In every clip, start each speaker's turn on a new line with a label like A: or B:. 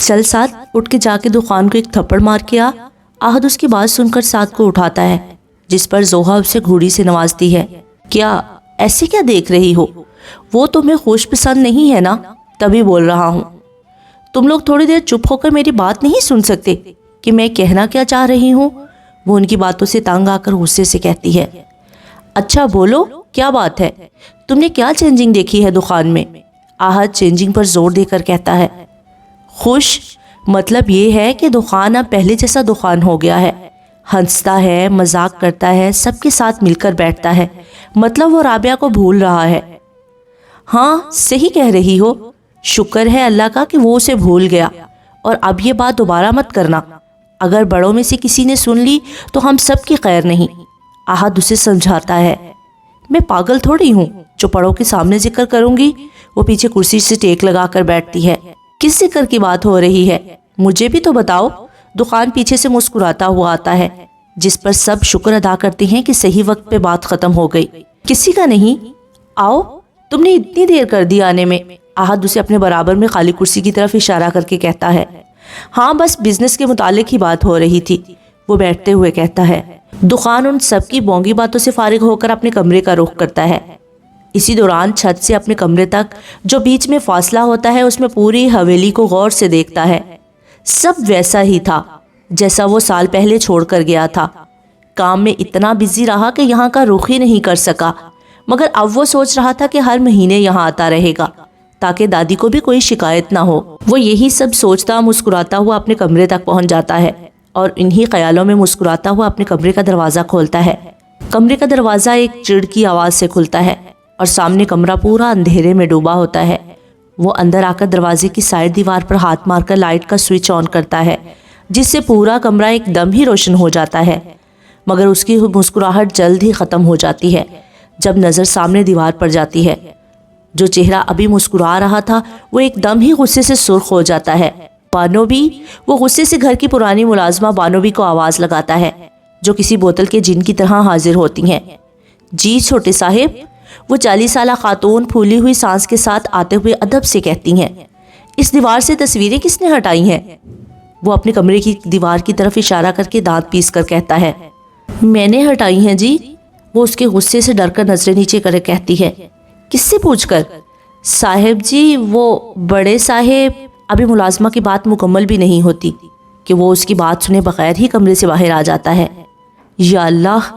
A: चल साथ, उठ के जाके दुकान को एक थप्पड़ मार के आ। आहद उसकी बात सुनकर साथ को उठाता है, जिस पर जोहा उसे घूड़ी से नवाजती है। क्या ऐसे क्या देख रही हो? वो तुम्हें खुश पसंद नहीं है ना, तभी बोल रहा हूँ। तुम लोग थोड़ी देर चुप होकर मेरी बात नहीं सुन सकते कि मैं कहना क्या चाह रही हूँ? वो उनकी बातों से तंग आकर गुस्से से कहती है। अच्छा बोलो, क्या बात है? तुमने क्या चेंजिंग देखी है दुकान में? आहद चेंजिंग पर जोर देकर कहता है। खुश मतलब ये है कि दुकान अब पहले जैसा दुकान हो गया है। हंसता है, मजाक करता है, सबके साथ मिलकर बैठता है। मतलब वो राबिया को भूल रहा है। हाँ सही कह रही हो, शुक्र है अल्लाह का कि वो उसे भूल गया। और अब ये बात दोबारा मत करना, अगर बड़ों में से किसी ने सुन ली तो हम सब की खैर नहीं। आहद उसे समझाता है। मैं पागल थोड़ी हूँ जो बड़ों के सामने जिक्र करूंगी। वो पीछे कुर्सी से टेक लगाकर बैठती है। किस जिक्र की बात हो रही है, मुझे भी तो बताओ। दुकान पीछे से मुस्कुराता हुआ आता है, जिस पर सब शुक्र अदा करते हैं कि सही वक्त पे बात खत्म हो गई। किसी का नहीं, आओ, तुमने इतनी देर कर दी आने में। आहद उसे अपने बराबर में खाली कुर्सी की तरफ इशारा करके कहता है। हाँ बस बिजनेस के मुतालिक ही बात हो रही थी, वो बैठते हुए कहता है। दुकान उन सब की बोंगी बातों से फारिग होकर अपने कमरे का रुख करता है। इसी दौरान छत से अपने कमरे तक जो बीच में फासला होता है, उसमें पूरी हवेली को गौर से देखता है। सब वैसा ही था जैसा वो साल पहले छोड़कर गया था। काम में इतना बिजी रहा कि यहाँ का रुख ही नहीं कर सका, मगर अब वो सोच रहा था कि हर महीने यहाँ आता रहेगा ताकि दादी को भी कोई शिकायत ना हो। वो यही सब सोचता मुस्कुराता हुआ अपने कमरे तक पहुँच जाता है और इन्हीं ख्यालों में मुस्कुराता हुआ अपने कमरे का दरवाज़ा खोलता है। कमरे का दरवाज़ा एक चिड़ की आवाज़ से खुलता है और सामने कमरा पूरा अंधेरे में डूबा होता है। वो अंदर आकर दरवाजे की साइड दीवार पर हाथ मारकर लाइट का स्विच ऑन करता है, जिससे पूरा कमरा एकदम ही रोशन हो जाता है। मगर उसकी मुस्कुराहट जल्द ही ख़त्म हो जाती है जब नज़र सामने दीवार पर जाती है। जो चेहरा अभी मुस्कुरा रहा था वो एकदम ही गुस्से से सुर्ख हो जाता है। बानोबी, वो गुस्से से घर की पुरानी मुलाजमा बानोबी को आवाज़ लगाता है, जो किसी बोतल के जिन की तरह हाजिर होती हैं। जी छोटे साहिब, वो 40 साला खातून फूली हुई सांस के साथ आते हुए अदब से कहती हैं। इस दीवार से तस्वीरें किसने हटाई हैं? वो अपने कमरे की दीवार की तरफ इशारा करके दांत पीस कर कहता है। मैंने हटाई हैं जी। वो उसके गुस्से से डरकर नजरें नीचे कर कहती है। किससे पूछकर? साहिब जी, वो बड़े साहिब। अभी मुलाजमा की बात मुकम्मल भी नहीं होती कि वो उसकी बात सुने बगैर ही कमरे से बाहर आ जाता है। या अल्लाह,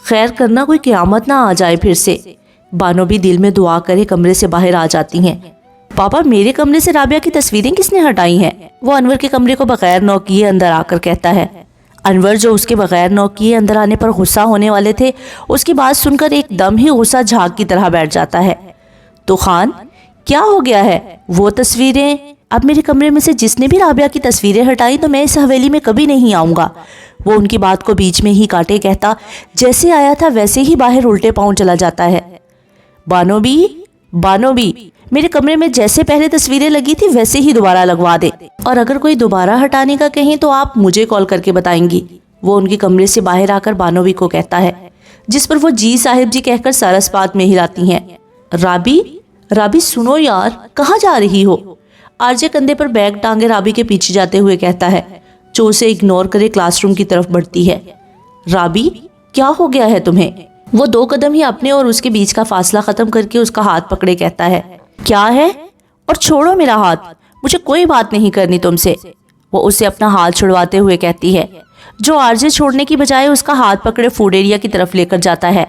A: खैर करना कोई क़यामत ना आ जाए फिर से। बानो भी दिल में दुआ करे कमरे से बाहर आ जाती हैं। पापा, मेरे कमरे से राबिया की तस्वीरें किसने हटाई हैं? वो अनवर के कमरे को बगैर नौक किए अंदर आकर कहता है। अनवर, जो उसके बगैर नौक किए अंदर आने पर गुस्सा होने वाले थे, उसकी बात सुनकर एकदम ही गुस्सा झाग की तरह बैठ जाता है। तो खान, क्या हो गया है? वो तस्वीरें, अब मेरे कमरे में से जिसने भी राबिया की तस्वीरें हटाई तो मैं इस हवेली में कभी नहीं आऊँगा। वो उनकी बात को बीच में ही काटे कहता, जैसे आया था वैसे ही बाहर उल्टे पाँव चला जाता है। बानोबी, मेरे कमरे में जैसे पहले तस्वीरें लगी थी वैसे ही दोबारा लगवा दे, और अगर कोई दोबारा हटाने का कहें तो आप मुझे कॉल करके बताएंगी। वो उनके कमरे से बाहर आकर बानोबी को कहता है, जिस पर वो जी साहिब जी कहकर सरसपात में हिलाती हैं। राबी सुनो यार, कहाँ जा रही हो? आरजे कंधे पर बैग टांगे राबी के पीछे जाते हुए कहता है, जो उसे इग्नोर करे क्लासरूम की तरफ बढ़ती है। राबी, क्या हो गया है तुम्हें? वो 2 कदम ही अपने और उसके बीच का फासला खत्म करके उसका हाथ पकड़े कहता है, क्या है? और छोड़ो मेरा हाथ, मुझे कोई बात नहीं करनी तुमसे। वो उसे अपना हाथ छुड़वाते हुए कहती है, जो आरजे छोड़ने की बजाय उसका हाथ पकड़े फूड एरिया की तरफ लेकर जाता है।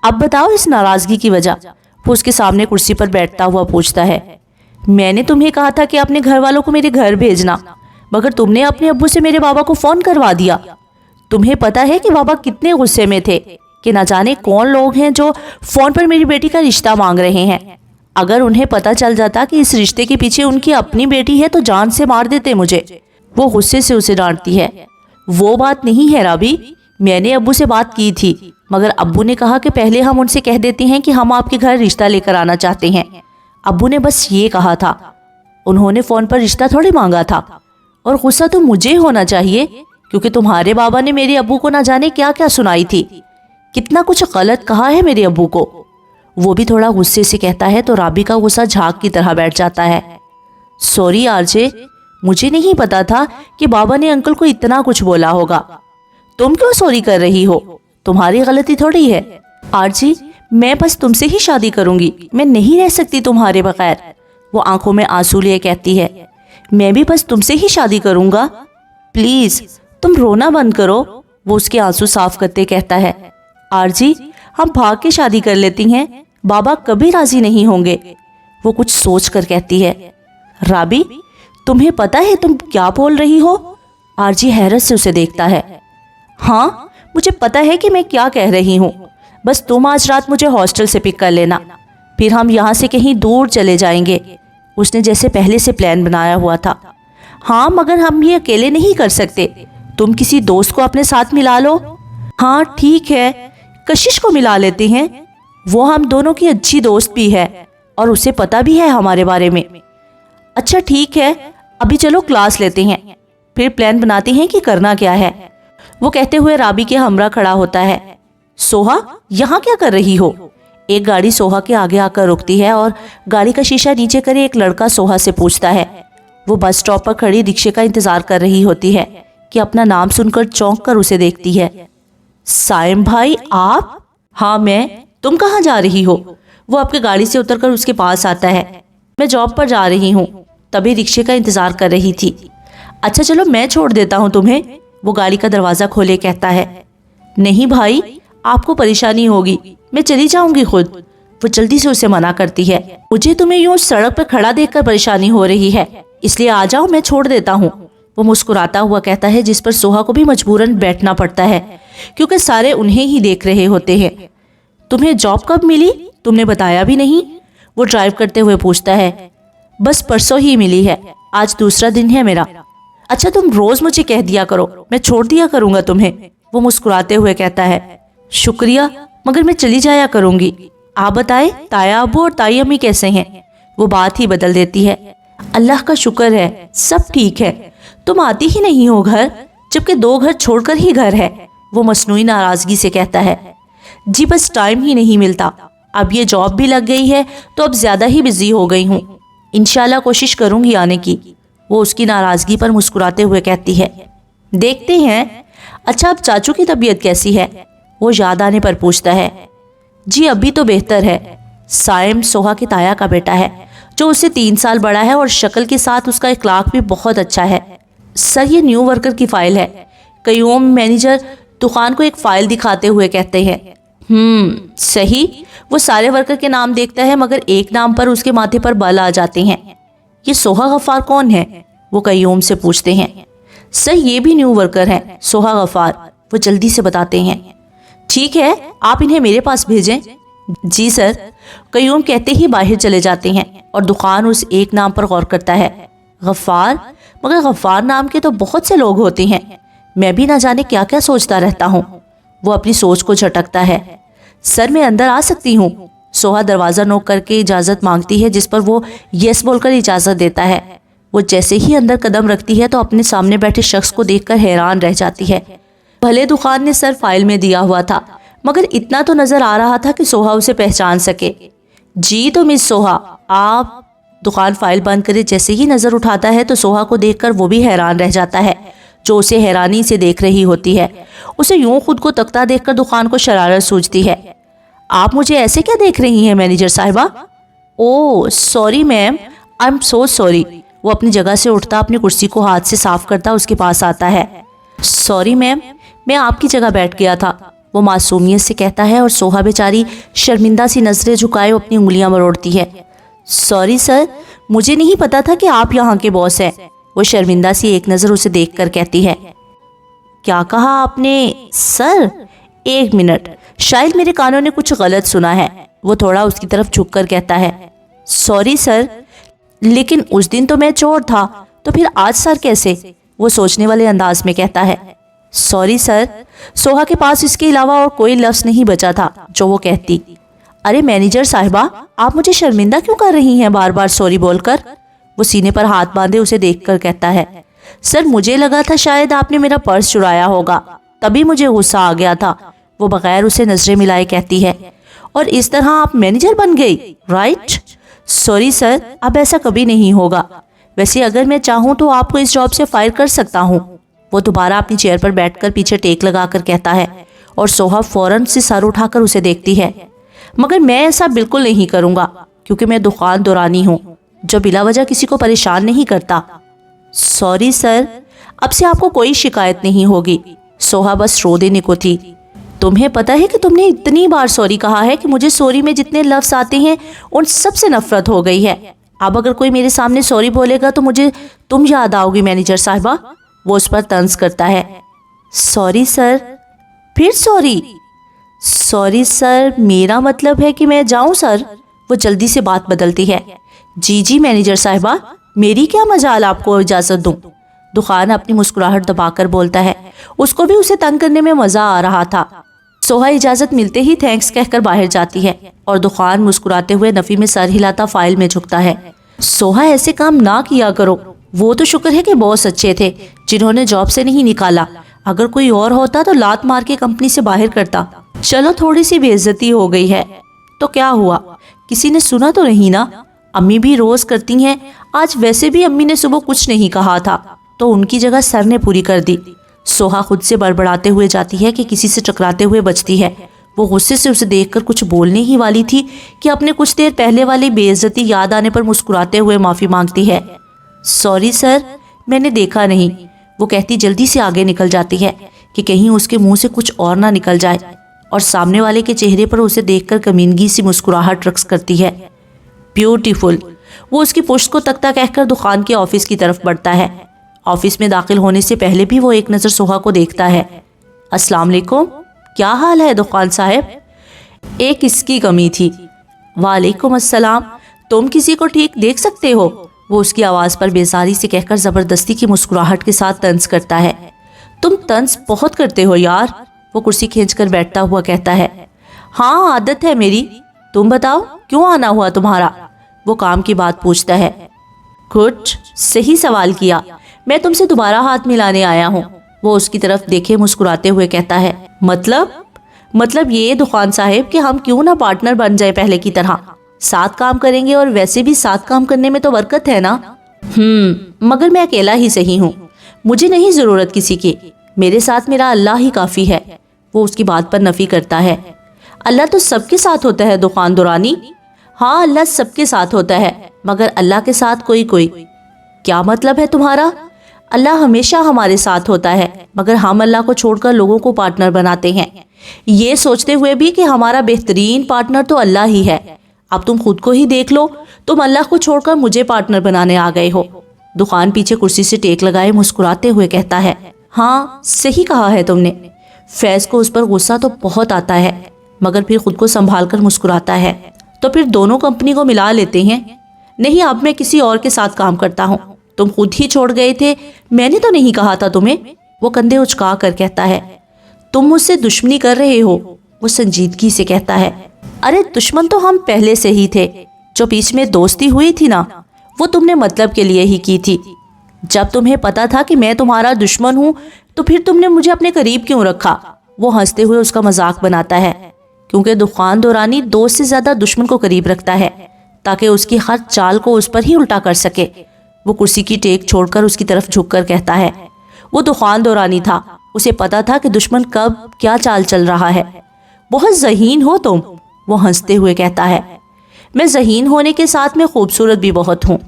A: अब बताओ इस नाराजगी की वजह। वो उसके सामने कुर्सी पर बैठता हुआ पूछता है। मैंने तुम्हें कहा था कि अपने घर वालों को मेरे घर भेजना, मगर तुमने अपने अब्बू से मेरे बाबा को फोन करवा दिया। तुम्हें पता है कि बाबा कितने गुस्से में थे कि न जाने कौन लोग हैं जो फोन पर मेरी बेटी का रिश्ता मांग रहे हैं। अगर उन्हें पता चल जाता कि इस रिश्ते के पीछे उनकी अपनी बेटी है तो जान से मार देते मुझे। वो गुस्से से उसे डांटती है। वो बात नहीं है राबी, मैंने अब्बू से बात की थी, मगर अब्बू ने कहा कि पहले हम उनसे कह देते हैं कि हम आपके घर रिश्ता लेकर आना चाहते हैं। अब्बू ने बस ये कहा था, उन्होंने फोन पर रिश्ता थोड़ी मांगा था। और गुस्सा तो मुझे होना चाहिए क्योंकि तुम्हारे बाबा ने मेरे अब्बू को ना जाने क्या क्या सुनाई थी, कितना कुछ गलत कहा है मेरे अब्बू को। वो भी थोड़ा गुस्से से कहता है तो राबी का गुस्सा झाग की तरह बैठ जाता है। सॉरी आरजे, मुझे नहीं पता था कि बाबा ने अंकल को इतना कुछ बोला होगा। तुम क्यों सॉरी कर रही हो? तुम्हारी गलती थोड़ी है। आरजी, मैं बस तुमसे ही शादी करूंगी, मैं नहीं रह सकती तुम्हारे बगैर। वो आंखों में आंसू लिए कहती है, मैं भी बस तुमसे ही शादी करूंगा, प्लीज तुम रोना बंद करो। वो उसके आंसू साफ करते कहता है, आरजी हम भाग के शादी कर लेती हैं, बाबा कभी राजी नहीं होंगे। वो कुछ सोच कर कहती है, राबी तुम्हें पता है तुम क्या बोल रही हो? आरजी हैरत से उसे देखता है। हाँ मुझे पता है कि मैं क्या कह रही हूँ, बस तुम आज रात मुझे हॉस्टल से पिक कर लेना, फिर हम यहाँ से कहीं दूर चले जाएंगे। उसने जैसे पहले से प्लान बनाया हुआ था। हाँ मगर हम ये अकेले नहीं कर सकते, तुम किसी दोस्त को अपने साथ मिला लो। हाँ ठीक है, कशिश को मिला लेते हैं, वो हम दोनों की अच्छी दोस्त भी है और उसे पता भी है हमारे बारे में। अच्छा ठीक है, अभी चलो क्लास लेते हैं, फिर प्लान बनाते हैं कि करना क्या है। वो कहते हुए राबी के हमरा खड़ा होता है। सोहा यहाँ क्या कर रही हो? एक गाड़ी सोहा के आगे आकर रुकती है और गाड़ी का शीशा नीचे करे एक लड़का सोहा से पूछता है। वो बस स्टॉप पर खड़ी रिक्शे का इंतजार कर रही होती है कि अपना नाम सुनकर चौंक कर उसे देखती है। साइम भाई आप? हाँ मैं, तुम कहाँ जा रही हो? वो आपके गाड़ी से उतरकर उसके पास आता है। मैं जॉब पर जा रही हूँ, तभी रिक्शे का इंतजार कर रही थी। अच्छा चलो मैं छोड़ देता हूँ तुम्हें, वो गाड़ी का दरवाजा खोले कहता है। नहीं भाई आपको परेशानी होगी, मैं चली जाऊंगी खुद। वो जल्दी से उसे मना करती है। मुझे तुम्हें यूं सड़क पर खड़ा देखकर परेशानी हो रही है, इसलिए आ जाओ मैं छोड़ देता हूँ। वो मुस्कुराता हुआ कहता है, जिस पर सोहा को भी मजबूरन बैठना पड़ता है क्योंकि सारे उन्हें ही देख रहे होते हैं। तुम्हें जॉब कब मिली? तुमने बताया भी नहीं। वो ड्राइव करते हुए पूछता है। बस परसों ही मिली है, आज दूसरा दिन है मेरा। अच्छा तुम रोज मुझे कह दिया करो, मैं छोड़ दिया करूंगा तुम्हें। वो मुस्कुराते हुए कहता है। शुक्रिया, मगर मैं चली जाया करूंगी। आप बताएं ताया अबू और ताई अम्मी कैसे हैं? वो बात ही बदल देती है। अल्लाह का शुक्र है सब ठीक है, तुम आती ही नहीं हो घर, जबकि 2 घर छोड़कर ही घर है। वो मसनूई नाराजगी से कहता है। जी बस टाइम ही नहीं मिलता, अब ये जॉब भी लग गई है तो अब ज्यादा ही बिजी हो गई हूँ, इंशाल्लाह कोशिश करूंगी आने की। वो उसकी नाराजगी पर मुस्कुराते हुए कहती है। देखते हैं। अच्छा अब चाचू की तबीयत कैसी है? वो याद आने पर पूछता है। जी अभी तो बेहतर है। साइम सोहा के ताया का बेटा है जो उससे 3 साल बड़ा है और शक्ल के साथ उसका इखलाक भी बहुत अच्छा है। सर ये न्यू वर्कर की फाइल है। कयूम मैनेजर दुकान को एक फाइल दिखाते हुए कहते हैं। सही। वो सारे वर्कर के नाम देखता है मगर एक नाम पर उसके माथे पर बाल आ जाते हैं। ये सोहा गफार कौन है? वो कयूम से पूछते हैं। सर ये भी न्यू वर्कर है, सोहा गफार। वो जल्दी से बताते हैं। ठीक है आप इन्हें मेरे पास भेजें। जी सर। कयूम कहते ही बाहर चले जाते हैं और दुकान उस एक नाम पर गौर करता है। गफार? मगर गफार नाम के तो बहुत से लोग होते हैं, मैं भी ना जाने क्या क्या सोचता रहता हूँ। वो अपनी सोच को झटकता है। सर मैं अंदर आ सकती हूँ? सोहा दरवाज़ा नोक करके इजाज़त मांगती है, जिस पर वो यस बोलकर इजाज़त देता है। वो जैसे ही अंदर कदम रखती है तो अपने सामने बैठे शख्स को देखकर हैरान रह जाती है। भले दुकान ने सर फाइल में दिया हुआ था मगर इतना तो नज़र आ रहा था कि सोहा उसे पहचान सके। जी तो मिस सोहा आप? दुकान फाइल बंद करे जैसे ही नज़र उठाता है तो सोहा को देखकर वो भी हैरान रह जाता है, जो उसे हैरानी से देख रही होती है। उसे यूं खुद को तकता देखकर दुकान को शरारत सूझती है। आप मुझे ऐसे क्या देख रही हैं मैनेजर साहिबा? Oh sorry ma'am, I am so sorry. वो अपनी जगह से उठता अपनी कुर्सी को हाथ से साफ करता उसके पास आता है। सॉरी मैम, मैं आपकी जगह बैठ गया था, वो मासूमियत से कहता है और सोहा बेचारी शर्मिंदा सी नजरें झुकाए अपनी उंगलियां मरोड़ती है। सॉरी सर, मुझे नहीं पता था कि आप यहाँ के बॉस हैं। वो शर्मिंदा सी एक नज़र उसे देखकर कहती है। क्या कहा आपने सर? 1 मिनट, शायद मेरे कानों ने कुछ गलत सुना है। वो थोड़ा उसकी तरफ झुककर कहता है। सॉरी सर, लेकिन उस दिन तो मैं चोर था, तो फिर आज सर कैसे? वो सोचने वाले अंदाज में कहता है। Sorry sir. सोहा के पास इसके अलावा और कोई लफ्ज़ नहीं बचा था जो वो कहती। अरे मैनेजर साहिबा, आप मुझे शर्मिंदा क्यों कर रही हैं बार बार सॉरी बोलकर? वो सीने पर हाथ बांधे उसे देखकर कहता है। सर मुझे लगा था शायद आपने मेरा पर्स चुराया होगा, तभी मुझे गुस्सा आ गया था। वो बगैर उसे नजरें मिलाए कहती है। और इस तरह आप मैनेजर बन गई, राइट? सॉरी सर, अब ऐसा कभी नहीं होगा। वैसे अगर मैं चाहूँ तो आपको इस जॉब से फायर कर सकता हूँ। वो दोबारा अपनी चेयर पर बैठकर पीछे टेक लगाकर कहता है और सोहा फौरन से सर उठाकर उसे देखती है। मगर मैं ऐसा बिल्कुल नहीं करूँगा, क्योंकि मैं दुकान दुरानी हूँ जो बिला वजह किसी को परेशान नहीं करता। सॉरी सर, अब से आपको कोई शिकायत नहीं होगी। सोहा बस रो देने को थी। तुम्हें पता है कि तुमने इतनी बार सॉरी कहा है कि मुझे सॉरी में जितने लफ्ज आते हैं उन सब से नफरत हो गई है। अब अगर कोई मेरे सामने सॉरी बोलेगा तो मुझे तुम याद आओगी मैनेजर साहिबा। वो उस पर तंज करता है। सॉरी सर, फिर सॉरी? सॉरी सर, मेरा मतलब है कि मैं जाऊं सर। वो जल्दी से बात बदलती है। जी जी मैनेजर साहिबा, मेरी क्या मजाल आपको इजाजत दूं। दुकान अपनी मुस्कुराहट दबाकर बोलता है। उसको भी उसे तंग करने में मजा आ रहा था। सोहा इजाजत मिलते ही थैंक्स कहकर बाहर जाती है और दुकान मुस्कुराते हुए नफी में सर हिलाता फाइल में झुकता है। सोहा, ऐसे काम ना किया करो। वो तो शुक्र है कि बॉस अच्छे थे जिन्होंने जॉब से नहीं निकाला। अगर कोई और होता तो लात मार के कंपनी से बाहर करता। चलो थोड़ी सी बेइज्जती हो गई है तो क्या हुआ, किसी ने सुना तो नहीं ना। अम्मी भी रोज करती हैं। आज वैसे भी अम्मी ने सुबह कुछ नहीं कहा था तो उनकी जगह सर ने पूरी कर दी। सोहा खुद से बड़बड़ाते हुए जाती है कि किसी से टकराते हुए बचती है। वो गुस्से से उसे देखकर कुछ बोलने ही वाली थी कि अपने कुछ देर पहले वाली बेइज्जती याद आने पर मुस्कुराते हुए माफी मांगती है। सॉरी सर, मैंने देखा नहीं। वो कहती जल्दी से आगे निकल जाती है कि कहीं उसके मुंह से कुछ और ना निकल जाए और सामने वाले के चेहरे पर उसे देखकर कमीनगी सी मुस्कुराहट रक्स करती है। ब्यूटीफुल। वो उसकी पुश्त को तख्ता कहकर दुकान के ऑफिस की तरफ बढ़ता है। ऑफिस में दाखिल होने से पहले भी वो एक नज़र सोहा को देखता है। अस्सलाम वालेकुम, क्या हाल है दुकान साहब? एक इसकी कमी थी। वालेकुम अस्सलाम, तुम किसी को ठीक देख सकते हो? वो उसकी आवाज़ पर बेजारी से कहकर ज़बरदस्ती की मुस्कुराहट के साथ तंज करता है। तुम तंज बहुत करते हो यार। वो कुर्सी खींचकर बैठता हुआ कहता है। हाँ, आदत है मेरी। तुम बताओ क्यों आना हुआ तुम्हारा? वो काम की बात पूछता है। कुछ सही सवाल किया, मैं तुमसे दोबारा हाथ मिलाने आया हूँ। वो उसकी तरफ देखे मुस्कुराते हुए कहता है। मतलब ये दुकान साहिब कि हम क्यों ना पार्टनर बन जाए पहले की तरह। साथ काम करेंगे और वैसे भी साथ काम करने में तो बरकत है ना। मगर मैं अकेला ही सही हूँ, मुझे नहीं जरूरत किसी की। मेरे साथ मेरा अल्लाह ही काफी है। वो उसकी बात पर नफी करता है। अल्लाह तो सबके साथ होता है दुकान दुरानी। हाँ, अल्लाह सबके साथ होता है, मगर अल्लाह के साथ कोई कोई। क्या मतलब है तुम्हारा? अल्लाह हमेशा हमारे साथ होता है, मगर हम अल्लाह को छोड़कर लोगों को पार्टनर बनाते हैं, ये सोचते हुए भी कि हमारा बेहतरीन पार्टनर तो अल्लाह ही है। अब तुम खुद को ही देख लो, तुम अल्लाह को छोड़कर मुझे पार्टनर बनाने आ गए हो। दुकान पीछे कुर्सी से टेक लगाए मुस्कुराते हुए कहता है। हाँ, सही कहा है तुमने। फैज को उस पर गुस्सा तो बहुत आता है, मगर फिर खुद को संभाल कर मुस्कुराता है। तो फिर दोनों कंपनी को मिला लेते हैं। नहीं, अब मैं किसी और के साथ काम करता हूँ। तुम खुद ही छोड़ गए थे, मैंने तो नहीं कहा था तुम्हें। वो कंधे उचका कर कहता है। तुम मुझसे दुश्मनी कर रहे हो? वो संजीदगी से कहता है। अरे दुश्मन तो हम पहले से ही थे। जो बीच में दोस्ती हुई थी ना, वो तुमने मतलब के लिए ही की थी। जब तुम्हें पता था कि मैं तुम्हारा दुश्मन हूँ तो फिर तुमने मुझे अपने करीब क्यों रखा? वो हंसते हुए उसका मजाक बनाता है, क्योंकि दुकान दुरानी दोस्त से ज्यादा दुश्मन को करीब रखता है ताकि उसकी हर चाल को उस पर ही उल्टा कर सके। वो कुर्सी की टेक छोड़कर उसकी तरफ झुककर कहता है। वो दुकान दुरानी था, उसे पता था कि दुश्मन कब क्या चाल चल रहा है। बहुत ज़हीन हो तुम। वो हंसते हुए कहता है। मैं ज़हीन होने के साथ में खूबसूरत भी बहुत हूँ।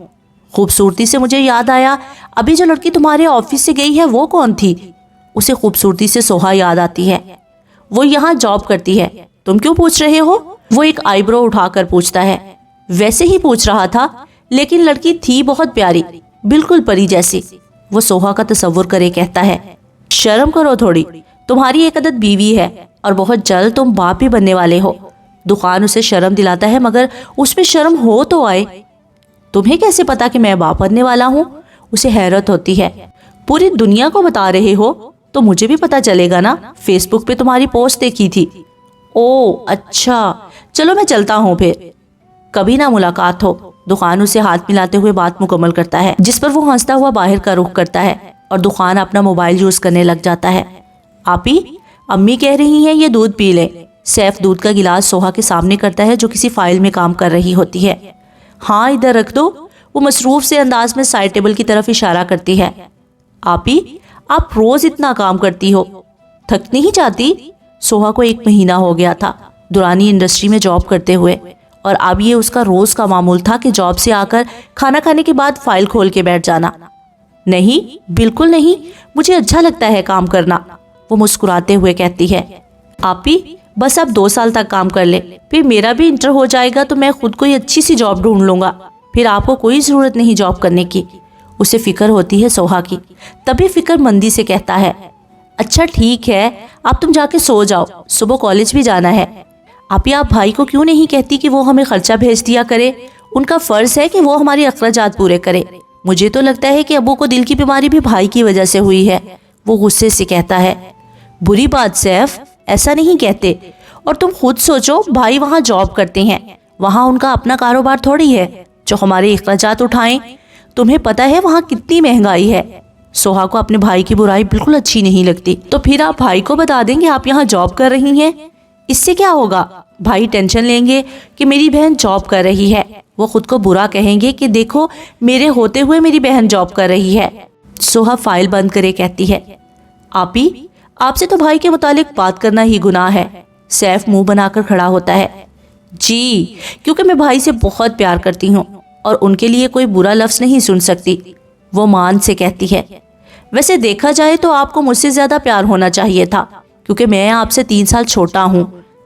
A: खूबसूरती से मुझे याद आया, अभी जो लड़की तुम्हारे ऑफिस से गई है वो कौन थी? उसे खूबसूरती से सोहा याद आती है। वो यहाँ जॉब करती है। तुम क्यों पूछ रहे हो? वो एक आईब्रो उठाकर पूछता है। वैसे ही पूछ रहा था, लेकिन लड़की थी बहुत प्यारी, बिल्कुल परी जैसी। वो सोहा का तसव्वुर करे कहता है। शर्म करो थोड़ी, तुम्हारी एक अदद बीवी है और बहुत जल्द तुम बाप भी बनने वाले हो। दुकान उसे शर्म दिलाता है, मगर उसमें शर्म हो तो आए। तुम्हें कैसे पता कि मैं बाप बनने वाला हूँ? उसे हैरत होती है। पूरी दुनिया को बता रहे हो तो मुझे भी पता चलेगा ना। फेसबुक पे तुम्हारी पोस्ट देखी थी। ओह अच्छा, चलो मैं चलता हूँ, फिर कभी ना मुलाकात हो। दुकान उसे हाथ मिलाते हुए बात मुकम्मल करता है, जिस पर वो हंसता हुआ बाहर का रुख करता है और दुकान अपना मोबाइल यूज करने लग जाता है। आपी, अम्मी कह रही हैं ये दूध पी ले। सैफ दूध का गिलास सोहा के सामने करता है, जो किसी फाइल में काम कर रही होती है। हाँ, इधर रख दो। وہ مصروف سے انداز میں سائڈ ٹیبل کی طرف اشارہ کرتی ہے۔ آپی، آپ روز اتنا کام کرتی ہو، تھک نہیں جاتی؟ سوہا کو 1 مہینہ ہو گیا تھا دورانی انڈسٹری میں جاب کرتے ہوئے، اور اب یہ اس کا روز کا معمول تھا کہ جاب سے آ کر کھانا کھانے کے بعد فائل کھول کے بیٹھ جانا۔ نہیں، بالکل نہیں، مجھے اچھا لگتا ہے کام کرنا، وہ مسکراتے ہوئے کہتی ہے۔ آپی، بس اب 2 سال تک کام کر لے، پھر میرا بھی انٹر ہو جائے گا تو میں خود کوئی اچھی سی جاب ڈھونڈ لوں گا، پھر آپ کو کوئی ضرورت نہیں جاب کرنے کی۔ اسے فکر ہوتی ہے سوہا کی، تبھی فکر مندی سے کہتا ہے، اچھا ٹھیک ہے، اب تم جا کے سو جاؤ، صبح کالج بھی جانا ہے۔ آپی، آپ بھائی کو کیوں نہیں کہتی کہ وہ ہمیں خرچہ بھیج دیا کرے؟ ان کا فرض ہے کہ وہ ہماری اخراجات پورے کرے۔ مجھے تو لگتا ہے کہ ابو کو دل کی بیماری بھی بھائی کی وجہ سے ہوئی ہے، وہ غصے سے کہتا ہے۔ بری بات سیف، ایسا نہیں کہتے، اور تم خود سوچو، بھائی وہاں جاب کرتے ہیں، وہاں ان کا اپنا کاروبار تھوڑی ہے جو ہمارے اخراجات اٹھائیں۔ تمہیں پتا ہے وہاں کتنی مہنگائی ہے۔ سوہا کو اپنے بھائی کی برائی بالکل اچھی نہیں لگتی۔ تو پھر آپ بھائی کو بتا دیں گے آپ یہاں جاب کر رہی ہیں، اس سے کیا ہوگا؟ بھائی ٹینشن لیں گے کہ میری بہن جاب کر رہی ہے، وہ خود کو برا کہیں گے کہ دیکھو میرے ہوتے ہوئے میری بہن جاب کر رہی ہے۔ سوہا فائل بند کرے کہتی ہے، آپی، آپ سے تو بھائی کے متعلق بات کرنا ہی گناہ ہے۔ سیف منہ بنا کر کھڑا ہوتا ہے۔ جی، کیونکہ میں بھائی سے بہت پیار کرتی ہوں اور ان کے لیے کوئی برا لفظ نہیں سن سکتی، وہ مان سے کہتی ہے۔ ویسے دیکھا جائے تو آپ کو مجھ سے زیادہ پیار ہونا چاہیے تھا، کیونکہ میں آپ سے 3 سال چھوٹا ہوں،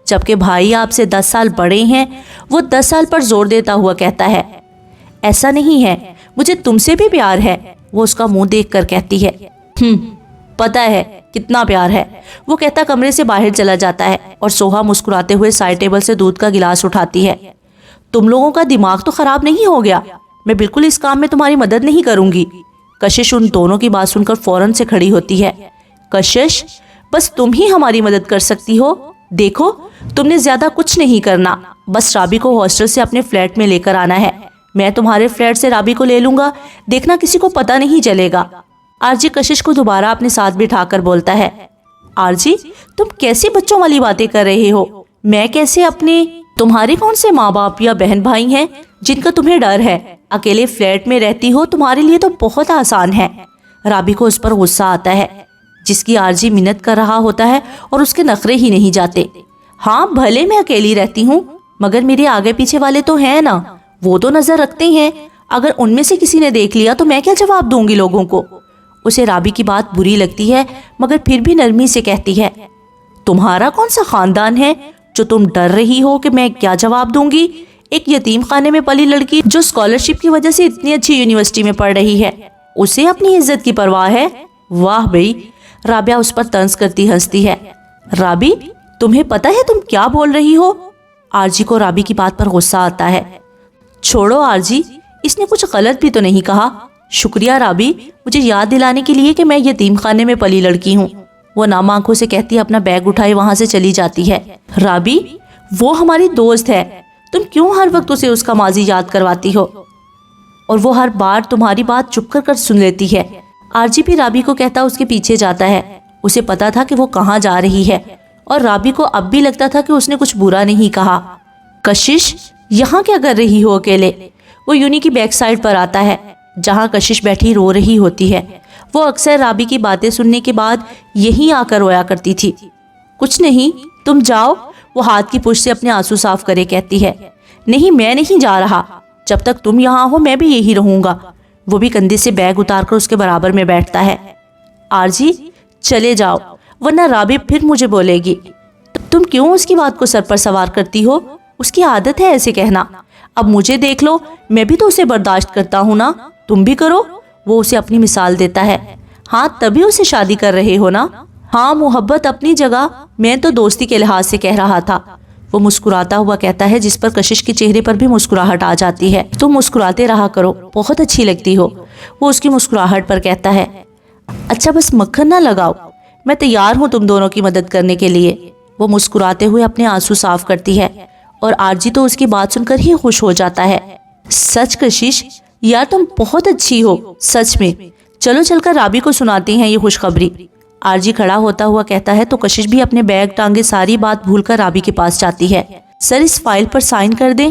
A: جبکہ بھائی آپ سے 10 سال بڑے ہیں۔ وہ 10 سال پر زور دیتا ہوا کہتا ہے، ایسا نہیں ہے، مجھے تم سے بھی پیار ہے، وہ اس کا منہ دیکھ کر کہتی ہے۔ پتا ہے کتنا پیار ہے، وہ کہتا کمرے سے باہر چلا جاتا ہے، اور سوہا مسکراتے ہوئے سائڈ ٹیبل سے دودھ کا گلاس اٹھاتی ہے۔ تم لوگوں کا دماغ تو خراب نہیں ہو گیا؟ میں بالکل اس کام میں تمہاری مدد نہیں کروں گی۔ کشش ان دونوں کی بات سن کر فوراً سے کھڑی ہوتی ہے۔ کشش، بس تم ہی ہماری مدد کر سکتی ہو۔ دیکھو، تم نے زیادہ کچھ نہیں کرنا، بس رابی کو ہاسٹل سے اپنے فلیٹ میں لے کر آنا ہے۔ میں تمہارے فلیٹ سے رابی کو لے لوں گا، دیکھنا کسی کو پتہ نہیں چلے گا۔ آرجی کشش کو دوبارہ اپنے ساتھ بٹھا کر بولتا ہے، آرجی، تم کیسی بچوں والی باتیں کر رہے ہو؟ میں کیسے اپنے؟ تمہارے کون سے ماں باپ یا بہن بھائی ہیں جن کا تمہیں ڈر ہے؟ اکیلے فلیٹ میں رہتی ہو، تمہارے لیے تو بہت آسان ہے۔ رابی کو اس پر غصہ آتا ہے، جس کی آرجی منت کر رہا ہوتا ہے اور اس کے نخرے ہی نہیں جاتے۔ ہاں، بھلے میں اکیلی رہتی ہوں، مگر میرے آگے پیچھے والے تو ہیں نا، وہ تو نظر رکھتے ہیں۔ اگر ان میں سے کسی نے دیکھ لیا تو میں کیا جواب دوں گی لوگوں کو؟ اسے رابی کی بات بری لگتی ہے، مگر پھر بھی نرمی سے کہتی ہے، تمہارا کون سا خاندان ہے جو تم ڈر رہی ہو کہ میں کیا جواب دوں گی؟ ایک یتیم خانے میں پلی لڑکی جو اسکالرشپ کی وجہ سے اتنی اچھی یونیورسٹی میں پڑھ رہی ہے، اسے اپنی عزت کی پرواہ ہے؟ واہ بھئی، رابعہ اس پر طنز کرتی ہنستی ہے۔ رابی، تمہیں پتہ ہے تم کیا بول رہی ہو؟ آرجی کو رابی کی بات پر غصہ آتا ہے۔ چھوڑو آرجی، اس نے کچھ غلط بھی تو نہیں کہا۔ شکریہ رابی، مجھے یاد دلانے کے لیے کہ میں یتیم خانے میں پلی لڑکی ہوں، وہ نام آنکھوں سے کہتی اپنا بیگ اٹھائے وہاں سے چلی جاتی ہے۔ رابی، وہ ہماری دوست ہے، تم کیوں ہر وقت اسے اس کا ماضی یاد کرواتی ہو؟ اور وہ ہر بار تمہاری بات چپ کر سن لیتی ہے۔ آرجی بھی رابی کو کہتا اس کے پیچھے جاتا ہے۔ اسے پتا تھا کہ وہ کہاں جا رہی ہے، اور رابی کو اب بھی لگتا تھا کہ اس نے کچھ برا نہیں کہا۔ کشش، یہاں کیا کر رہی ہو اکیلے؟ وہ یونی کی بیک سائڈ پر آتا ہے، جہاں کشش بیٹھی رو رہی ہوتی ہے۔ وہ اکثر رابی کی باتیں سننے کے بعد یہیں آ کر رویا کرتی تھی۔ کچھ نہیں، تم جاؤ، وہ ہاتھ کی پشت سے اپنے آنسو صاف کرے کہتی ہے۔ نہیں، میں نہیں جا رہا، جب تک تم یہاں ہو میں بھی یہی رہوں گا۔ وہ بھی کندھے سے بیگ اتار کر اس کے برابر میں بیٹھتا ہے۔ آرجی، چلے جاؤ، ورنہ رابی پھر مجھے بولے گی۔ تم کیوں اس کی بات کو سر پر سوار کرتی ہو؟ اس کی عادت ہے ایسے کہنا۔ اب مجھے دیکھ لو، میں بھی تو اسے برداشت کرتا ہوں نا، تم بھی کرو۔ وہ اسے اپنی مثال دیتا ہے۔ ہاں، تبھی اسے شادی کر رہے ہو نا؟ ہاں، محبت اپنی جگہ، میں تو دوستی کے لحاظ سے کہہ رہا تھا، وہ مسکراتا ہوا کہتا ہے، جس پر کشش کے چہرے پر بھی مسکراہٹ آ جاتی ہے۔ تم مسکراتے رہا کرو، بہت اچھی لگتی ہو، وہ اس کی مسکراہٹ پر کہتا ہے۔ اچھا، بس مکھن نہ لگاؤ، میں تیار ہوں تم دونوں کی مدد کرنے کے لیے، وہ مسکراتے ہوئے اپنے آنسو صاف کرتی ہے، اور آرجی تو اس کی بات سن کر ہی خوش ہو جاتا ہے۔ سچ کشش، یار تم بہت اچھی ہو، سچ میں۔ چلو چل کر رابی کو سناتے ہیں یہ خوشخبری۔ آرجی کھڑا ہوتا ہوا کہتا ہے تو کشش بھی اپنے بیگ ٹانگے ساری بات بھول کر رابی کے پاس جاتی ہے۔ سر، اس فائل پر سائن کر دیں۔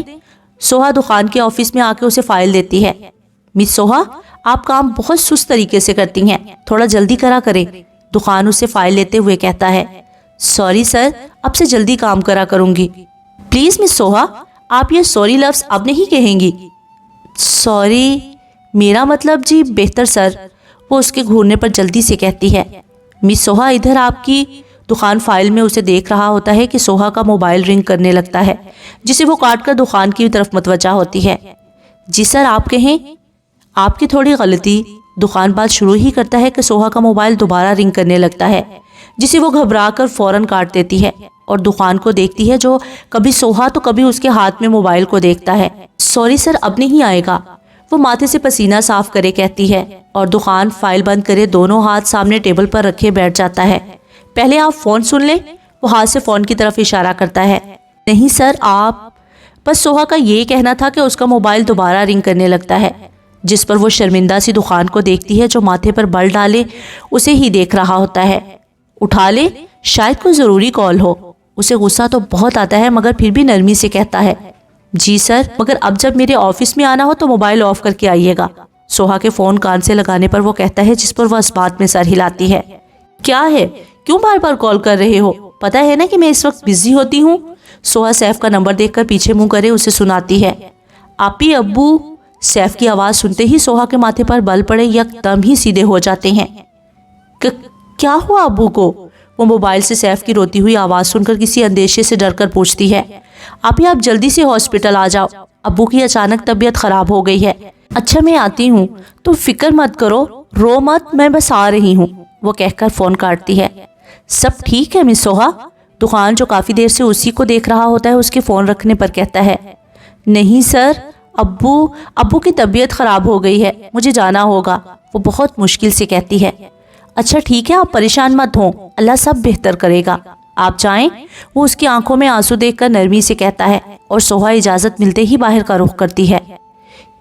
A: سوہا دخان کے آفس میں آ کے اسے فائل دیتی ہے۔ मिस सोहा, आप काम बहुत सुस्त तरीके से करती हैं, थोड़ा जल्दी करा करें। दुकान उसे फाइल लेते हुए कहता है। सॉरी सर, अब से जल्दी काम करा करूंगी। प्लीज मिस सोहा, आप ये सॉरी लफ्ज अब नहीं कहेंगी। सॉरी, मेरा मतलब जी बेहतर सर, वो उसके घूरने पर जल्दी से कहती है। मिस सोहा, इधर आपकी दुकान फाइल में उसे देख रहा होता है कि सोहा का मोबाइल रिंग करने लगता है, जिसे वो काट कर दुकान की तरफ मतवजा होती है। जी सर, आप कहें। आपकी थोड़ी गलती। दुकान बात शुरू ही करता है कि सोहा का मोबाइल दोबारा रिंग करने लगता है, जिसे वो घबरा कर फौरन काट देती है और दुकान को देखती है, जो कभी सोहा तो कभी उसके हाथ में मोबाइल को देखता है। सॉरी सर, अब नहीं आएगा, वो माथे से पसीना साफ करे कहती है और दुकान फाइल बंद करे दोनों हाथ सामने टेबल पर रखे बैठ जाता है। पहले आप फोन सुन लें, वो हाथ से फोन की तरफ इशारा करता है। नहीं सर, आप। बस सोहा का ये कहना था कि उसका मोबाइल दोबारा रिंग करने लगता है, जिस पर वो शर्मिंदा सी दुकान को देखती है, जो माथे पर बल डाले उसे ही देख रहा होता है। उठा ले, शायद कोई ज़रूरी कॉल हो। उसे गुस्सा तो बहुत आता है, मगर फिर भी नरमी से कहता है। जी सर, मगर अब जब मेरे ऑफिस में आना हो तो मोबाइल ऑफ करके आइएगा। सोहा के फ़ोन कान से लगाने पर वो कहता है, जिस पर वह इस बात में सर हिलाती है। क्या है, क्यों बार बार कॉल कर रहे हो? पता है ना कि मैं इस वक्त बिजी होती हूँ। सोहा सैफ का नंबर देखकर पीछे मुंह करे उसे सुनाती है। आपी अब्बू। सैफ की आवाज़ सुनते ही सोहा के माथे पर बल पड़े यकदम ही सीधे हो जाते हैं। क्या हुआ अब्बू को? वो मोबाइल से सैफ की रोती हुई आवाज़ सुनकर किसी अंदेशे से डर कर पूछती है। आप जल्दी से हॉस्पिटल आ जाओ, अब्बू की अचानक तबीयत खराब हो गई है। अच्छा, मैं आती हूँ, तुम फिक्र मत करो, रो मत, मैं बस आ रही हूँ, वो कहकर फ़ोन काटती है। सब ठीक है मिस सोहा? दुकान, जो काफ़ी देर से उसी को देख रहा होता है, उसके फ़ोन रखने पर कहता है। नहीं सर, अब्बू की तबीयत खराब हो गई है, मुझे जाना होगा, वो बहुत मुश्किल से कहती है। अच्छा ठीक है, आप परेशान मत हो, अल्लाह सब बेहतर करेगा, आप जाएं, वो उसकी आंखों में आंसू देखकर नरमी से कहता है और सोहा इजाज़त मिलते ही बाहर का रुख करती है।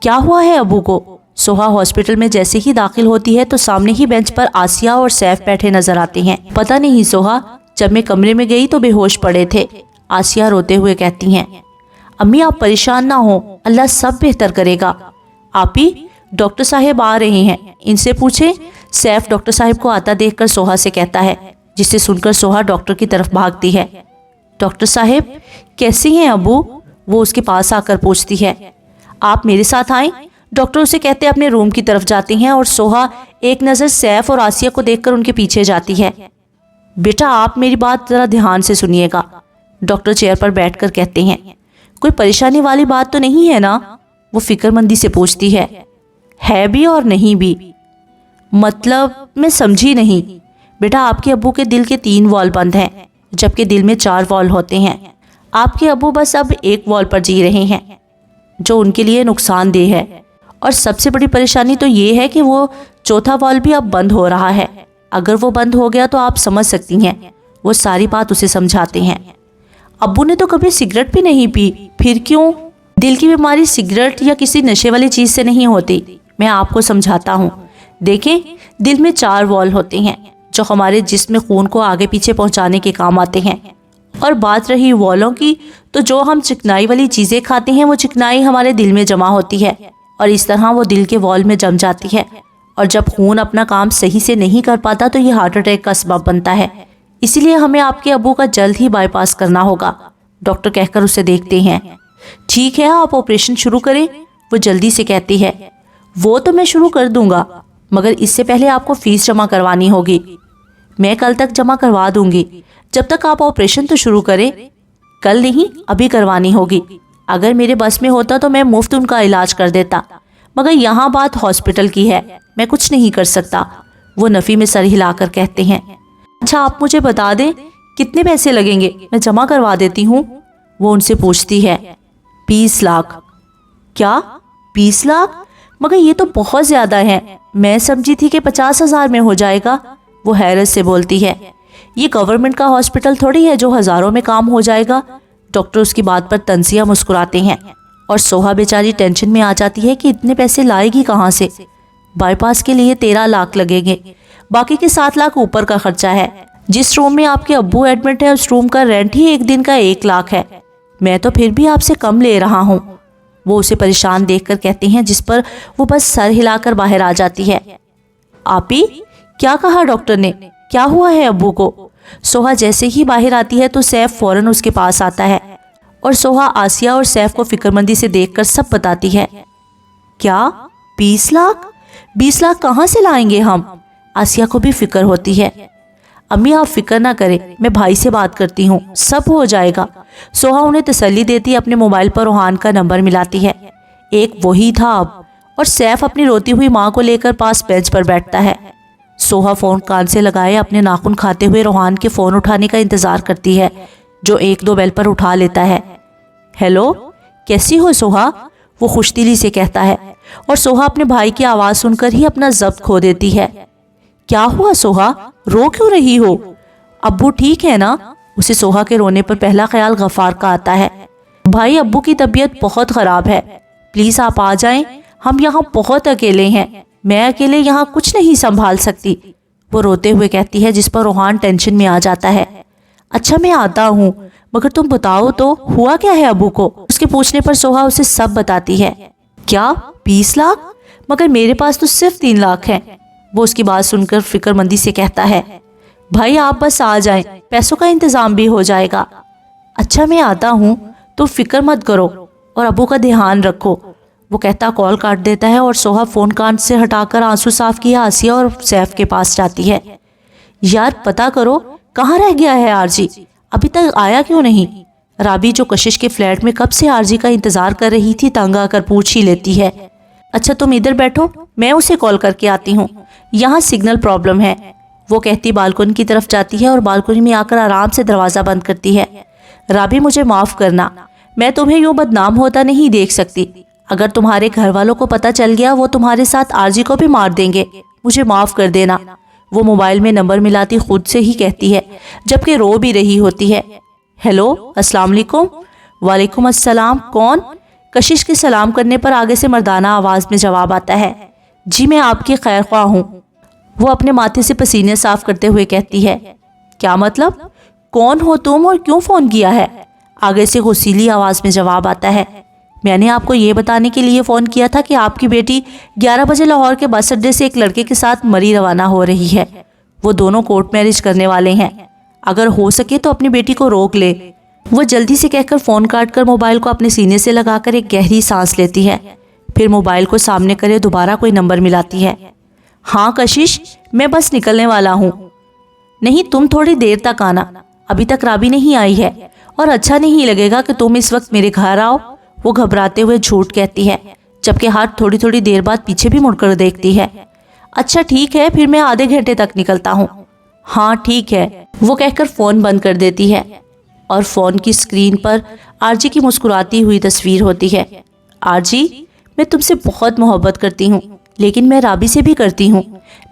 A: क्या हुआ है अब्बू को? सोहा हॉस्पिटल में जैसे ही दाखिल होती है तो सामने ही बेंच पर आसिया और सैफ बैठे नजर आते हैं। पता नहीं सोहा, जब मैं कमरे में गई तो बेहोश पड़े थे, आसिया रोते हुए कहती हैं। अम्मी आप परेशान ना हो, अल्लाह सब बेहतर करेगा। आपी, डॉक्टर साहब आ रहे हैं, इनसे पूछें। सैफ डॉक्टर साहब को आता देखकर सोहा से कहता है, जिसे सुनकर सोहा डॉक्टर की तरफ भागती है। डॉक्टर साहब कैसी हैं अब्बू? वो उसके पास आकर पूछती है। आप मेरे साथ आएं, डॉक्टर उसे कहते अपने रूम की तरफ जाती हैं और सोहा एक नज़र सैफ और आसिया को देखकर उनके पीछे जाती है। बेटा आप मेरी बात ज़रा ध्यान से सुनिएगा, डॉक्टर चेयर पर बैठकर कहते हैं। कोई परेशानी वाली बात तो नहीं है ना? वो फिक्रमंदी से पूछती है भी और नहीं भी। मतलब मैं समझी नहीं। बेटा आपके अब्बू के दिल के 3 वॉल्व बंद हैं, जबकि दिल में 4 वॉल्व होते हैं। आपके अब्बू बस अब 1 वॉल्व पर जी रहे हैं, जो उनके लिए नुकसानदेह है, और सबसे बड़ी परेशानी तो ये है कि वो 4था वॉल्व भी अब बंद हो रहा है। अगर वो बंद हो गया तो आप समझ सकती हैं। वो सारी बात उसे समझाते हैं। अब्बू ने तो कभी सिगरेट भी नहीं पी, फिर क्यों? दिल की बीमारी सिगरेट या किसी नशे वाली चीज़ से नहीं होती, मैं आपको समझाता हूँ। देखें, दिल में 4 वॉल्व होते हैं, जो हमारे जिस्म में खून को आगे पीछे पहुँचाने के काम आते हैं। और बात रही वॉल्वों की, तो जो हम चिकनाई वाली चीज़ें खाते हैं, वो चिकनाई हमारे दिल में जमा होती है और इस तरह वो दिल के वॉल्व में जम जाती है, और जब खून अपना काम सही से नहीं कर पाता तो ये हार्ट अटैक का सबब बनता है। इसीलिए हमें आपके अब्बू का जल्द ही बाईपास करना होगा, डॉक्टर कहकर उसे देखते हैं। ठीक है, आप ऑपरेशन शुरू करें, वो जल्दी से कहती है। वो तो मैं शुरू कर दूंगा, मगर इससे पहले आपको फीस जमा करवानी होगी। मैं कल तक जमा करवा दूंगी, जब तक आप ऑपरेशन तो शुरू करें। कल नहीं, अभी करवानी होगी। अगर मेरे बस में होता तो मैं मुफ्त उनका इलाज कर देता, मगर यहाँ बात हॉस्पिटल की है, मैं कुछ नहीं कर सकता, वो नफ़ी में सर हिलाकर कहते हैं। अच्छा आप मुझे बता दें कितने पैसे लगेंगे, मैं जमा करवा देती हूँ, वो उनसे पूछती है। 20 लाख। क्या 20 लाख? मगर ये तो बहुत ज़्यादा है, मैं समझी थी कि 50,000 में हो जाएगा, वो हैरत से बोलती है। ये गवर्नमेंट का हॉस्पिटल थोड़ी है जो हज़ारों में काम हो जाएगा। डॉक्टर उसकी बात पर तंजिया मुस्कुराते हैं और सोहा बेचारी टेंशन में आ जाती है कि इतने पैसे लाएगी कहाँ से। बाईपास के लिए 13 लाख लगेंगे, बाकी के 7 लाख ऊपर का खर्चा है। जिस रूम में आपके अब्बू एडमिट है उस रूम का रेंट ही एक दिन का 1 लाख है। मैं तो फिर भी आपसे कम ले रहा हूँ, وہ اسے پریشان دیکھ کر کہتے ہیں، جس پر وہ بس سر ہلا کر باہر آ جاتی ہے۔ آپی، کیا کہا ڈاکٹر نے؟ کیا ہوا ہے ابو کو؟ سوہا جیسے ہی باہر آتی ہے تو سیف فوراً اس کے پاس آتا ہے اور سوہا آسیہ اور سیف کو فکر مندی سے دیکھ کر سب بتاتی ہے۔ کیا 20 لاکھ؟ 20 لاکھ کہاں سے لائیں گے ہم؟ آسیہ کو بھی فکر ہوتی ہے۔ امی آپ فکر نہ کریں، میں بھائی سے بات کرتی ہوں، سب ہو جائے گا۔ سوہا انہیں تسلی دیتی اپنے موبائل پر روحان کا نمبر ملاتی ہے۔ ایک وہی تھا اب، اور سیف اپنی روتی ہوئی ماں کو لے کر پاس بینچ پر بیٹھتا ہے۔ سوہا فون کان سے لگائے اپنے ناخن کھاتے ہوئے روحان کے فون اٹھانے کا انتظار کرتی ہے، جو 1-2 بیل پر اٹھا لیتا ہے۔ ہیلو، کیسی ہو سوہا؟ وہ خوش دلی سے کہتا ہے، اور سوہا اپنے بھائی کی آواز سن کر ہی اپنا ضبط کھو دیتی ہے۔ کیا ہوا سوہا؟ رو کیوں رہی ہو؟ ابو ٹھیک ہے نا؟ اسے سوہا کے رونے پر پہلا خیال غفار کا آتا ہے۔ بھائی، ابو کی طبیعت بہت خراب ہے، پلیز آپ آ جائیں، ہم یہاں بہت اکیلے ہیں، میں اکیلے یہاں کچھ نہیں سنبھال سکتی، وہ روتے ہوئے کہتی ہے، جس پر روحان ٹینشن میں آ جاتا ہے۔ اچھا میں آتا ہوں، مگر تم بتاؤ تو ہوا کیا ہے ابو کو؟ اس کے پوچھنے پر سوہا اسے سب بتاتی ہے۔ کیا 20 لاکھ؟ مگر میرے پاس تو صرف 3 لاکھ ہیں، وہ اس کی بات سن کر فکر مندی سے کہتا ہے۔ بھائی آپ بس آ جائیں، پیسوں کا انتظام بھی ہو جائے گا۔ اچھا میں آتا ہوں، تو فکر مت کرو اور ابو کا دھیان رکھو، وہ کہتا کال کاٹ دیتا ہے، اور سوہا فون کان سے ہٹا کر آنسو صاف کیا آسیہ اور سیف کے پاس جاتی ہے۔ یار پتا کرو کہاں رہ گیا ہے آرجی، ابھی تک آیا کیوں نہیں؟ رابی جو کشش کے فلیٹ میں کب سے آرجی کا انتظار کر رہی تھی تنگ آ کر پوچھ ہی لیتی ہے۔ اچھا تم ادھر بیٹھو، میں اسے کال کر کے آتی ہوں، یہاں سگنل پرابلم ہے، وہ کہتی بالکنی کی طرف جاتی ہے اور بالکنی میں آ کر آرام سے دروازہ بند کرتی ہے۔ رابی مجھے معاف کرنا، میں تمہیں یوں بدنام ہوتا نہیں دیکھ سکتی، اگر تمہارے گھر والوں کو پتہ چل گیا وہ تمہارے ساتھ آرجی کو بھی مار دیں گے، مجھے معاف کر دینا، وہ موبائل میں نمبر ملاتی خود سے ہی کہتی ہے، جبکہ رو بھی رہی ہوتی ہے۔ ہیلو، السلام علیکم۔ وعلیکم السلام، کون؟ کشش کے سلام کرنے پر آگے سے مردانہ آواز میں جواب آتا ہے۔ جی میں آپ کی خیر خواہ ہوں، وہ اپنے ماتھے سے پسینے صاف کرتے ہوئے کہتی ہے۔ کیا مطلب؟ کون ہو تم اور کیوں فون کیا ہے؟ آگے سے غصیلی آواز میں جواب آتا ہے۔ میں نے آپ کو یہ بتانے کے لیے فون کیا تھا کہ آپ کی بیٹی 11 بجے لاہور کے بس اڈے سے ایک لڑکے کے ساتھ مری روانہ ہو رہی ہے، وہ دونوں کورٹ میرج کرنے والے ہیں، اگر ہو سکے تو اپنی بیٹی کو روک لے، وہ جلدی سے کہہ کر فون کاٹ کر موبائل کو اپنے سینے سے لگا کر ایک گہری سانس لیتی ہے، پھر موبائل کو سامنے کرے دوبارہ کوئی نمبر ملاتی ہے۔ ہاں کشش، میں بس نکلنے والا ہوں۔ نہیں تم تھوڑی دیر تک آنا، ابھی تک رابی نہیں آئی ہے، اور اچھا نہیں لگے گا کہ تم اس وقت میرے گھر آؤ، وہ گھبراتے ہوئے جھوٹ کہتی ہے، جبکہ ہاتھ تھوڑی تھوڑی دیر بعد پیچھے بھی مڑ کر دیکھتی ہے۔ اچھا ٹھیک ہے، پھر میں آدھے گھنٹے تک نکلتا ہوں۔ ہاں ٹھیک ہے، وہ کہہ کر فون بند کر دیتی ہے، اور فون کی سکرین پر آرجی کی مسکراتی ہوئی تصویر ہوتی ہے۔ آرجی، میں تم سے بہت محبت کرتی ہوں، لیکن میں رابی سے بھی کرتی ہوں،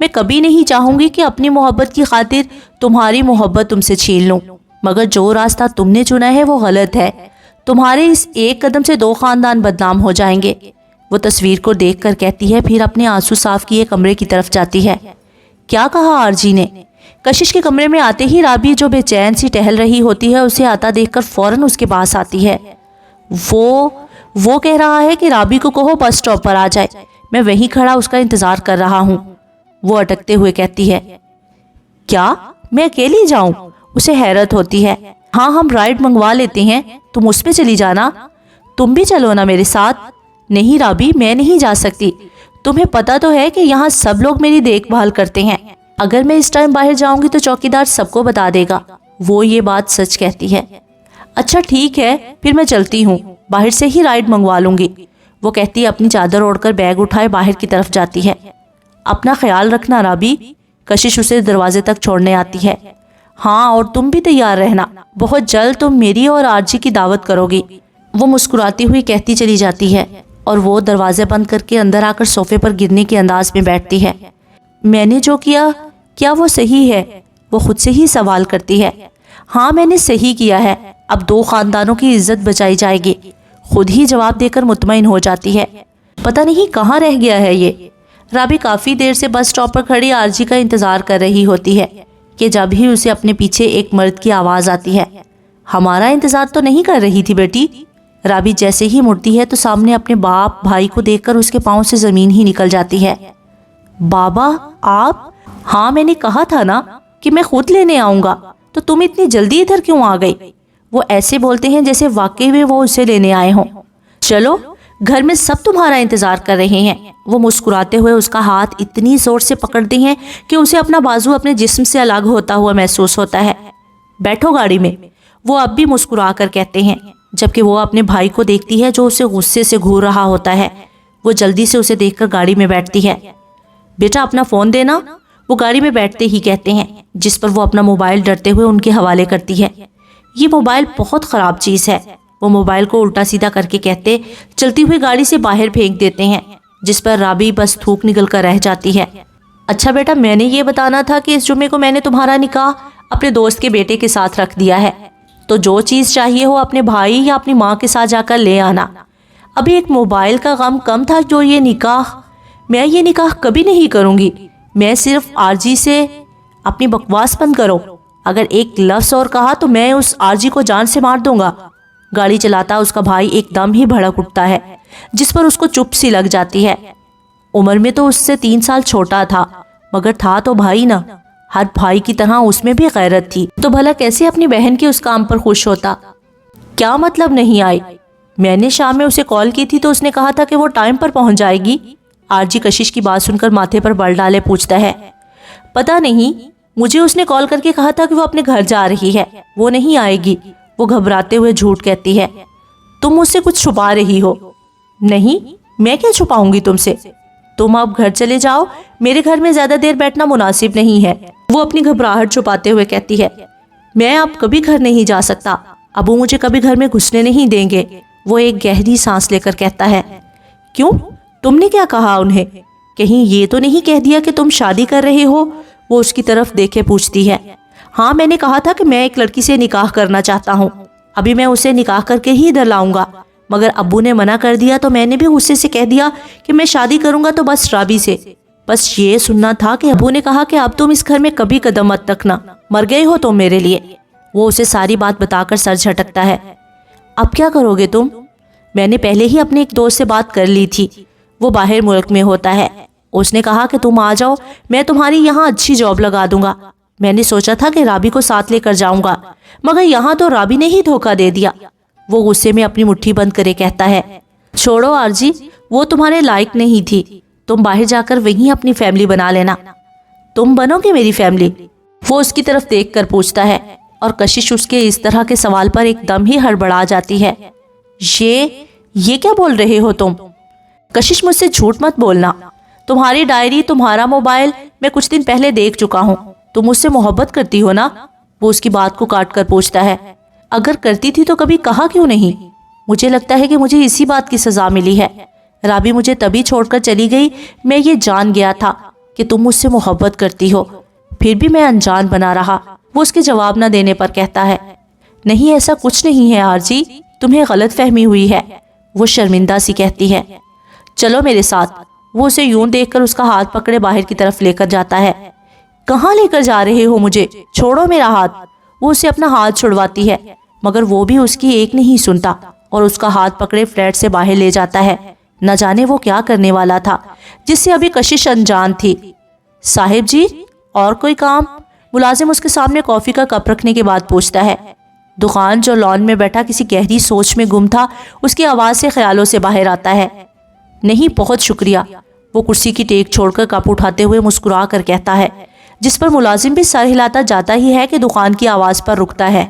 A: میں کبھی نہیں چاہوں گی کہ اپنی محبت کی خاطر تمہاری محبت تم سے چھین لوں، مگر جو راستہ تم نے چنا ہے وہ غلط ہے، تمہارے اس ایک قدم سے 2 خاندان بدنام ہو جائیں گے، وہ تصویر کو دیکھ کر کہتی ہے، پھر اپنے آنسو صاف کیے کمرے کی طرف جاتی ہے۔ کیا کہا آرجی نے؟ کشش کے کمرے میں آتے ہی رابی جو بے چین سی ٹہل رہی ہوتی ہے اسے آتا دیکھ کر فوراً اس کے پاس آتی ہے۔ وہ کہہ رہا ہے کہ رابی کو کہو بس اسٹاپ پر آ جائے، میں وہیں کھڑا اس کا انتظار کر رہا ہوں، وہ اٹکتے ہوئے کہتی ہے۔ کیا میں اکیلی جاؤں؟ اسے حیرت ہوتی ہے۔ ہاں ہم رائڈ منگوا لیتے ہیں، تم اس پہ چلی جانا، تم بھی چلو نا میرے ساتھ۔ نہیں رابی، میں نہیں جا سکتی، تمہیں پتا تو ہے کہ یہاں سب لوگ میری دیکھ بھال کرتے ہیں، اگر میں اس ٹائم باہر جاؤں گی تو چوکیدار سب کو بتا دے گا، وہ یہ بات سچ کہتی ہے۔ اچھا ٹھیک ہے، پھر میں چلتی ہوں، باہر سے ہی رائڈ منگوا لوں گی، وہ کہتی اپنی چادر اوڑھ کر بیگ اٹھائے باہر کی طرف جاتی ہے۔ اپنا خیال رکھنا رابی، کشش اسے دروازے تک چھوڑنے آتی ہے۔ ہاں اور تم بھی تیار رہنا، بہت جلد تم میری اور آرجی کی دعوت کرو گی، وہ مسکراتی ہوئی کہتی چلی جاتی ہے، اور وہ دروازے بند کر کے اندر آ کر صوفے پر گرنے کے انداز میں بیٹھتی ہے۔ میں نے جو کیا کیا وہ صحیح ہے؟ وہ خود سے ہی سوال کرتی ہے۔ ہاں میں نے صحیح کیا ہے، اب 2 خاندانوں کی عزت بچائی جائے گی، خود ہی جواب دے کر مطمئن ہو جاتی ہے۔ پتہ نہیں کہاں رہ گیا ہے یہ۔ رابی کافی دیر سے بس اسٹاپ پر کھڑی آرجی کا انتظار کر رہی ہوتی ہے کہ جب ہی اسے اپنے پیچھے ایک مرد کی آواز آتی ہے۔ ہمارا انتظار تو نہیں کر رہی تھی بیٹی؟ رابی جیسے ہی مڑتی ہے تو سامنے اپنے باپ بھائی کو دیکھ کر اس کے پاؤں سے زمین ہی نکل جاتی ہے۔ بابا آپ؟ ہاں میں نے کہا تھا نا کہ میں خود لینے آؤں گا، تو تم اتنی جلدی ادھر کیوں آ گئی؟ وہ ایسے بولتے ہیں جیسے واقعی میں وہ اسے لینے آئے ہوں۔ چلو گھر میں سب تمہارا انتظار کر رہے ہیں۔ وہ مسکراتے ہوئے اس کا ہاتھ اتنی زور سے پکڑتے ہیں کہ اسے اپنا بازو اپنے جسم سے الگ ہوتا ہوا محسوس ہوتا ہے۔ بیٹھو گاڑی میں، وہ اب بھی مسکرا کر کہتے ہیں، جبکہ وہ اپنے بھائی کو دیکھتی ہے جو اسے غصے سے گھور رہا ہوتا ہے۔ وہ جلدی سے اسے دیکھ کر گاڑی میں بیٹھتی ہے۔ بیٹا اپنا فون دینا، وہ گاڑی میں بیٹھتے ہی کہتے ہیں، جس پر وہ اپنا موبائل ڈرتے ہوئے ان کے حوالے کرتی ہے۔ یہ موبائل بہت خراب چیز ہے، وہ موبائل کو الٹا سیدھا کر کے کہتے چلتی ہوئی گاڑی سے باہر پھینک دیتے ہیں، جس پر رابی بس تھوک نکل کر رہ جاتی ہے۔ اچھا بیٹا میں نے یہ بتانا تھا کہ اس جمعے کو میں نے تمہارا نکاح اپنے دوست کے بیٹے کے ساتھ رکھ دیا ہے، تو جو چیز چاہیے ہو اپنے بھائی یا اپنی ماں کے ساتھ جا کر لے آنا۔ ابھی ایک موبائل کا غم کم تھا جو یہ نکاح۔ میں یہ نکاح کبھی نہیں کروں گی، میں صرف آرجی سے اپنی بکواس بند کرو، اگر ایک لفظ اور کہا تو میں اس آرجی کو جان سے مار دوں گا۔ گاڑی چلاتا اس کا بھائی ایک دم ہی بھڑک اٹھتا ہے، جس پر اس کو چپ سی لگ جاتی ہے۔ عمر میں تو اس سے 3 سال چھوٹا تھا، مگر تھا تو بھائی نا، ہر بھائی کی طرح اس میں بھی غیرت تھی، تو بھلا کیسے اپنی بہن کے اس کام پر خوش ہوتا؟ کیا مطلب نہیں آئی؟ میں نے شام میں اسے کال کی تھی تو اس نے کہا تھا کہ وہ ٹائم پر پہنچ جائے گی۔ آرجی کشش کی بات سن کر ماتھے پر بل ڈالے پوچھتا ہے، پتہ نہیں، مجھے اس نے کال کر کے کہا تھا کہ وہ اپنے گھر جا رہی ہے، وہ نہیں آئے گی۔ وہ گھبراتے ہوئے جھوٹ کہتی ہے، تم مجھ سے کچھ چھپا رہی ہو۔ نہیں، میں کیا چھپاؤں گی تم سے؟ تم اب گھر چلے جاؤ، میرے گھر میں زیادہ دیر بیٹھنا مناسب نہیں ہے۔ وہ اپنی گھبراہٹ چھپاتے ہوئے کہتی ہے، میں اب کبھی گھر نہیں جا سکتا، ابو مجھے کبھی گھر میں گھسنے نہیں دیں گے۔ وہ ایک گہری سانس لے کر کہتا ہے، کیوں؟ تم نے کیا کہا انہیں؟ کہیں یہ تو نہیں کہہ دیا کہ تم شادی کر رہے ہو؟ وہ اس کی طرف دیکھے پوچھتی ہے۔ ہاں میں نے کہا تھا کہ میں ایک لڑکی سے نکاح کرنا چاہتا ہوں، ابھی میں اسے نکاح کر کے ہی ادھر لاؤں گا، مگر ابو نے منع کر دیا تو میں نے بھی غصے سے کہہ دیا کہ میں شادی کروں گا تو بس رابی سے۔ بس یہ سننا تھا کہ ابو نے کہا کہ اب تم اس گھر میں کبھی قدم مت رکھنا، مر گئے ہو تم میرے لیے۔ وہ اسے ساری بات بتا کر سر جھٹکتا ہے۔ اب کیا کرو گے تم؟ میں نے پہلے ہی اپنے ایک دوست سے بات کر لی تھی، وہ باہر ملک میں ہوتا ہے، اس نے کہا کہ تم آ جاؤ، میں تمہاری یہاں اچھی جاب لگا دوں گا۔ میں نے سوچا تھا کہ رابی کو ساتھ لے کر جاؤں گا، مگر یہاں تو رابی نے ہی دھوکہ دے دیا۔ وہ غصے میں اپنی مٹھی بند کرے کہتا ہے، چھوڑو آرجی، وہ تمہارے لائق نہیں تھی، تم باہر جا کر وہیں اپنی فیملی بنا لینا۔ تم بنو گے میری فیملی؟ وہ اس کی طرف دیکھ کر پوچھتا ہے، اور کشش اس کے اس طرح کے سوال پر ایک دم ہی ہڑبڑا جاتی ہے۔ یہ کیا بول رہے ہو تم؟ کشش مجھ سے جھوٹ مت بولنا، تمہاری ڈائری، تمہارا موبائل میں کچھ دن پہلے دیکھ چکا ہوں، تم مجھ سے محبت کرتی ہو نا؟ وہ اس کی بات کو کاٹ کر پوچھتا ہے، اگر کرتی تھی تو کبھی کہا کیوں نہیں؟ مجھے لگتا ہے کہ مجھے اسی بات کی سزا ملی ہے، رابی مجھے تبھی چھوڑ کر چلی گئی، میں یہ جان گیا تھا کہ تم مجھ سے محبت کرتی ہو، پھر بھی میں انجان بنا رہا۔ وہ اس کے جواب نہ دینے پر کہتا ہے، نہیں ایسا کچھ نہیں ہے آرجی، تمہیں غلط فہمی ہوئی ہے۔ وہ شرمندہ سی کہتی ہے، چلو میرے ساتھ۔ وہ اسے یوں دیکھ کر اس کا ہاتھ پکڑے باہر کی طرف لے کر جاتا ہے۔ کہاں لے کر جا رہے ہو مجھے؟ چھوڑو میرا ہاتھ۔ وہ اسے اپنا ہاتھ چھڑواتی ہے، مگر وہ بھی اس کی ایک نہیں سنتا اور اس کا ہاتھ پکڑے فلیٹ سے باہر لے جاتا ہے۔ نہ جانے وہ کیا کرنے والا تھا جس سے ابھی کشش انجان تھی۔ صاحب جی، اور کوئی کام؟ ملازم اس کے سامنے کافی کا کپ رکھنے کے بعد پوچھتا ہے۔ دکان جو لان میں بیٹھا کسی گہری سوچ میں گم تھا، اس کی آواز سے خیالوں سے باہر آتا ہے، نہیں بہت شکریہ۔ وہ کرسی کی ٹیک چھوڑ کر کپ اٹھاتے ہوئے مسکرا کر کہتا ہے، جس پر ملازم بھی سر ہلاتا جاتا ہی ہے کہ دکان کی آواز پر رکتا ہے۔